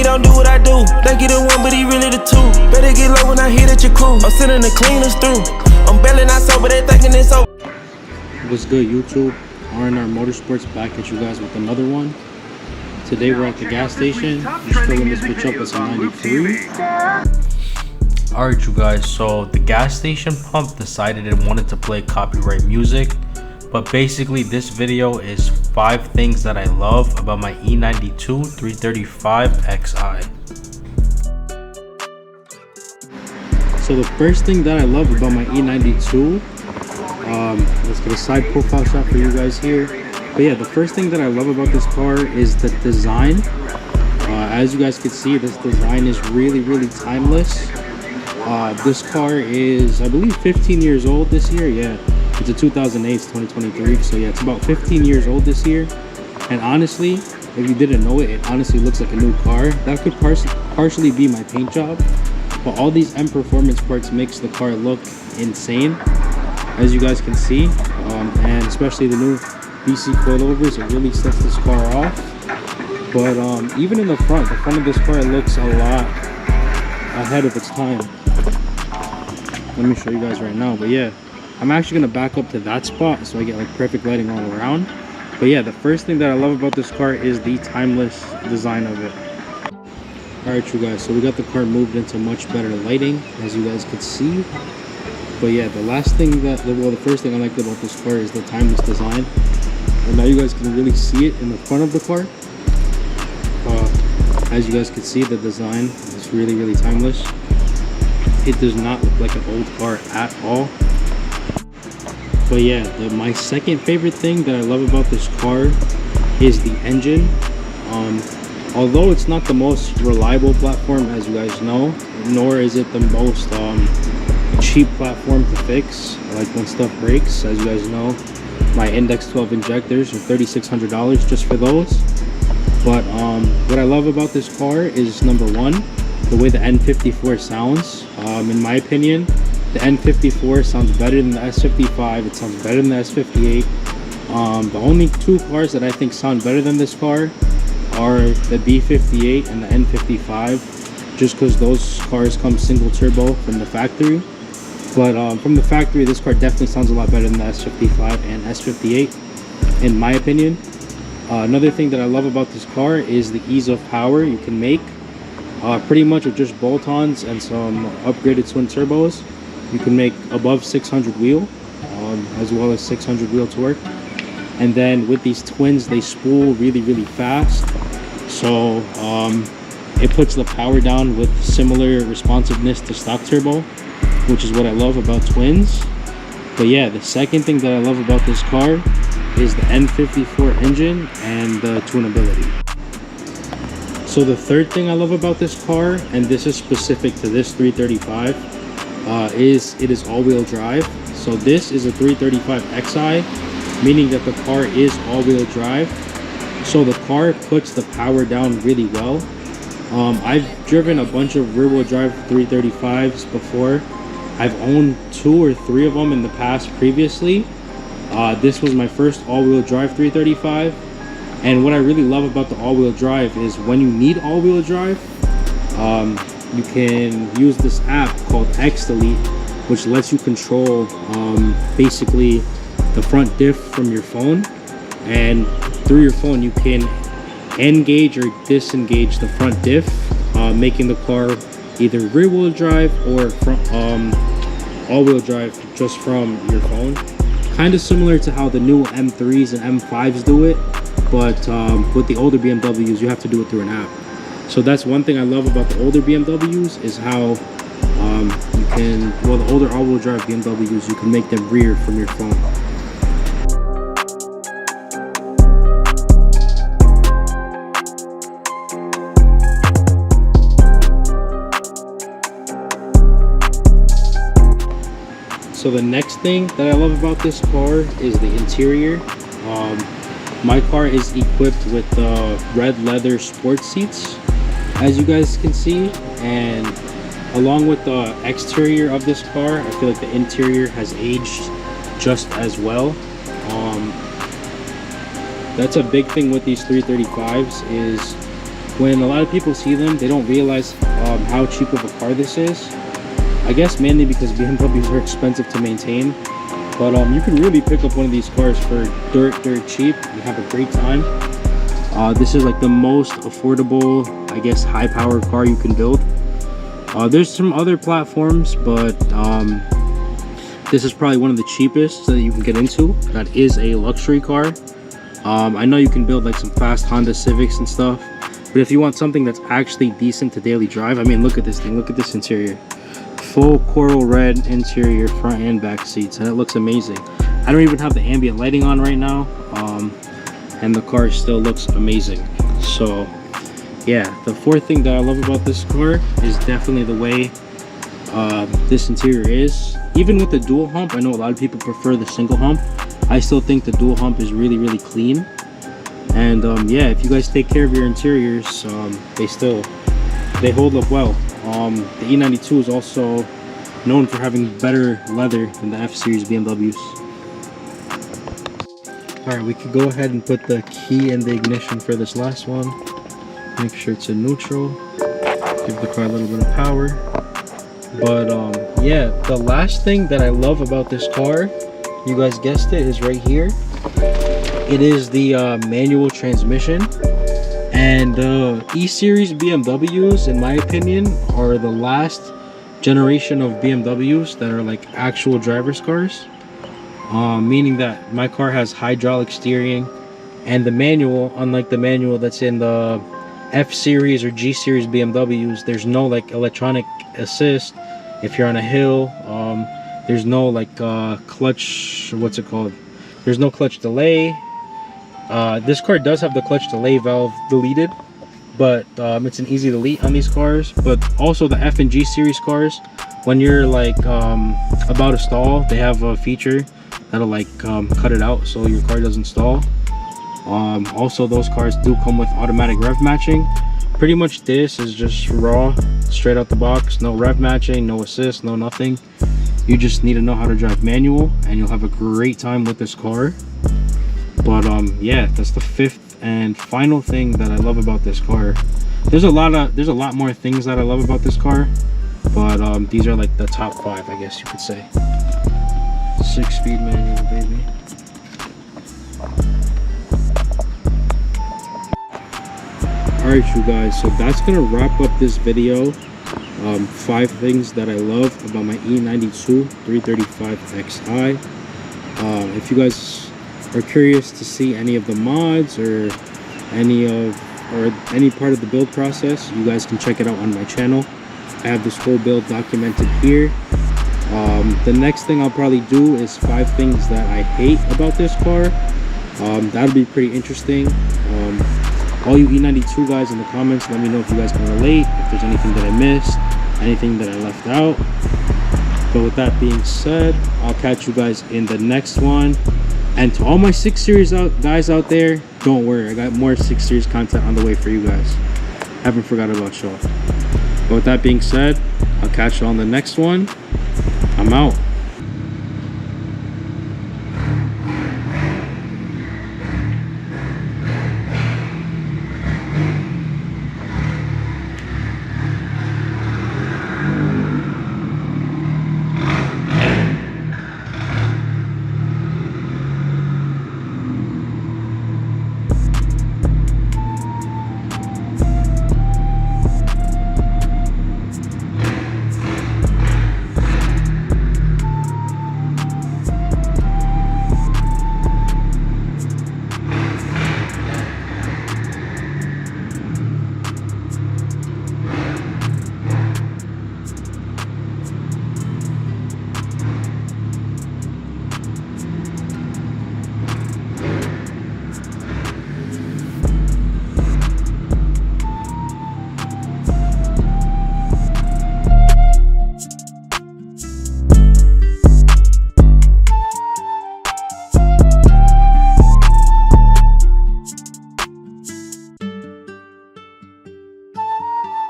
me don't do what I do. Think you the one, but he really the two. Better get low when I hit at your crew. I'm sending the cleaners through. I'm barely not sober, they thinking it's over. What's good, YouTube? R&R Motorsports back at you guys with another one. Today we're at the gas station. Just filling this bitch up with some 93. Alright, you guys, so the gas station pump decided it wanted to play copyright music. But basically this video is 5 things that I love about my E92 335xi. So the first thing that I love about my E92, let's get a side profile shot for you guys here. But yeah, the first thing that I love about this car is the design. As you guys can see, this design is really timeless. This car is, I believe, 15 years old this year. Yeah, it's a 2008, it's 2023. So yeah, it's about 15 years old this year. And honestly, if you didn't know it, it honestly looks like a new car. That could partially be my paint job. But all these M Performance parts makes the car look insane, as you guys can see. And especially the new BC coilovers, it really sets this car off. But even in the front of this car looks a lot ahead of its time. Let me show you guys right now. But yeah, I'm actually gonna back up to that spot so I get like perfect lighting all around. But yeah, the first thing that I love about this car is the timeless design of it. Alright, you guys, so we got the car moved into much better lighting, as you guys can see. But yeah, the first thing I liked about this car is the timeless design. And now you guys can really see it in the front of the car. As you guys can see, the design is really timeless. It does not look like an old car at all. But yeah, my second favorite thing that I love about this car is the engine. Although it's not the most reliable platform, as you guys know, nor is it the most cheap platform to fix, like when stuff breaks. As you guys know, my Index 12 injectors are $3,600 just for those. But what I love about this car is, number one, the way the N54 sounds. In my opinion, the N54 sounds better than the S55. It sounds better than the S58. The only 2 cars that I think sound better than this car are the B58 and the N55, just because those cars come single turbo from the factory. But from the factory, this car definitely sounds a lot better than the S55 and S58, in my opinion. Another thing that I love about this car is the ease of power you can make. Pretty much with just bolt-ons and some upgraded twin turbos, you can make above 600 wheel, as well as 600 wheel torque. And then with these twins, they spool really fast. So it puts the power down with similar responsiveness to stock turbo, which is what I love about twins. But yeah, the second thing that I love about this car is the N54 engine and the tunability. So the third thing I love about this car, and this is specific to this 335, is it is all-wheel drive. So this is a 335xi, meaning that the car is all-wheel drive. So the car puts the power down really well. I've driven a bunch of rear-wheel drive 335s before. I've owned 2 or 3 of them in the past previously. This was my first all-wheel drive 335. And what I really love about the all-wheel drive is when you need all-wheel drive, you can use this app called X-Delete, which lets you control basically the front diff from your phone. And through your phone, you can engage or disengage the front diff, making the car either rear-wheel drive or all-wheel drive just from your phone. Kind of similar to how the new M3s and M5s do it, but with the older BMWs, you have to do it through an app. So that's one thing I love about the older BMWs, is how you can, well, the older all-wheel drive BMWs, you can make them rear from your phone. So the next thing that I love about this car is the interior. My car is equipped with red leather sports seats, as you guys can see, and along with the exterior of this car, I feel like the interior has aged just as well. That's a big thing with these 335s, is when a lot of people see them, they don't realize how cheap of a car this is. I guess mainly because BMWs are expensive to maintain. But you can really pick up one of these cars for dirt cheap. You have a great time. This is like the most affordable, I guess, high-powered car you can build. There's some other platforms, but this is probably one of the cheapest that you can get into. That is a luxury car. I know you can build like some fast Honda Civics and stuff, but if you want something that's actually decent to daily drive, I mean, look at this thing. Look at this interior. Full coral red interior, front and back seats, and it looks amazing. I don't even have the ambient lighting on right now, and the car still looks amazing. So yeah, the fourth thing that I love about this car is definitely the way this interior is. Even with the dual hump, I know a lot of people prefer the single hump. I still think the dual hump is really clean. And yeah, if you guys take care of your interiors, they hold up well. The E92 is also known for having better leather than the F-Series BMWs. Alright, we could go ahead and put the key in the ignition for this last one. Make sure it's in neutral. Give the car a little bit of power. But yeah, the last thing that I love about this car, you guys guessed it, is right here. It is the manual transmission. And E-Series BMWs, in my opinion, are the last generation of BMWs that are like actual driver's cars. Meaning that my car has hydraulic steering, and the manual, unlike the manual that's in the F-Series or G-Series BMWs, there's no like electronic assist if you're on a hill. There's no like clutch, what's it called? There's no clutch delay. This car does have the clutch delay valve deleted, but it's an easy delete on these cars. But also the F and G series cars, when you're like about to stall, they have a feature that'll like cut it out so your car doesn't stall. Also, those cars do come with automatic rev matching. Pretty much this is just raw, straight out the box, no rev matching, no assist, no nothing. You just need to know how to drive manual and you'll have a great time with this car. But yeah, that's the fifth and final thing that I love about this car. There's a lot more things that I love about this car, but these are like the top 5, I guess you could say. 6-speed manual, baby. Alright, you guys, so that's gonna wrap up this video. 5 things that I love about my E92 335xi. If you guys are curious to see any of the mods or any part of the build process, you guys can check it out on my channel. I have this whole build documented here. The next thing I'll probably do is 5 things that I hate about this car. That'll be pretty interesting. All you E92 guys in the comments, let me know if you guys can relate, if there's anything that I missed, anything that I left out. But with that being said, I'll catch you guys in the next one. And to all my 6 Series guys out there, don't worry, I got more 6 Series content on the way for you guys. Haven't forgot about y'all. But with that being said, I'll catch you on the next one. I'm out.